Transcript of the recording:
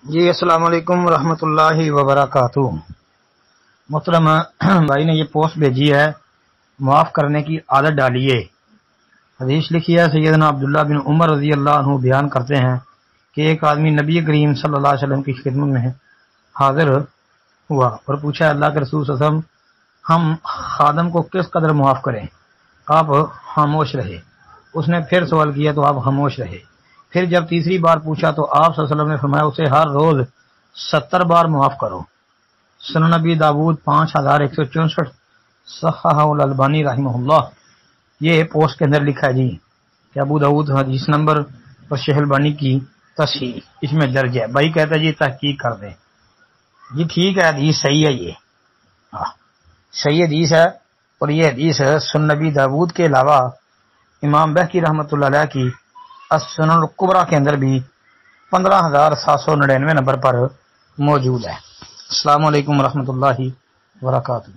جی السلام علیکم ورحمۃ اللہ وبرکاتہ۔ محترم بھائی نے یہ پوسٹ بھیجی ہے، معاف کرنے کی عادت ڈالیے۔ حدیث لکھی ہے، سیدنا عبداللہ بن عمر رضی اللہ عنہ بیان کرتے ہیں کہ ایک آدمی نبی کریم صلی اللہ علیہ وسلم کی خدمت میں حاضر ہوا اور پوچھا، اللہ کے رسول صلی اللہ علیہ وسلم ہم خادم کو کس قدر معاف کریں؟ آپ خاموش رہے۔ اس نے پھر سوال کیا تو آپ خاموش رہے۔ پھر جب تیسری بار پوچھا تو آپ صلی اللہ علیہ وسلم نے فرمایا اسے ہر روز 70 بار معاف کرو۔ سنن نبی داود 5164، صححہ الالبانی رحمہ اللہ۔ یہ پوسٹ کے اندر لکھا ہے جی کہ ابو داود حدیث نمبر اور شیخ البانی کی تصحیح اس میں درج ہے۔ بھائی کہتا ہے جی تحقیق کر دیں۔ جی ٹھیک ہے، حدیث صحیح ہے، یہ صحیح حدیث ہے، اور یہ حدیث سنن نبی داود کے علاوہ امام بہقی رحمۃ اللہ علیہ کی السنن الکبریٰ کے اندر بھی 15799 نمبر پر موجود ہے۔ السلام علیکم ورحمۃ اللہ وبرکاتہ۔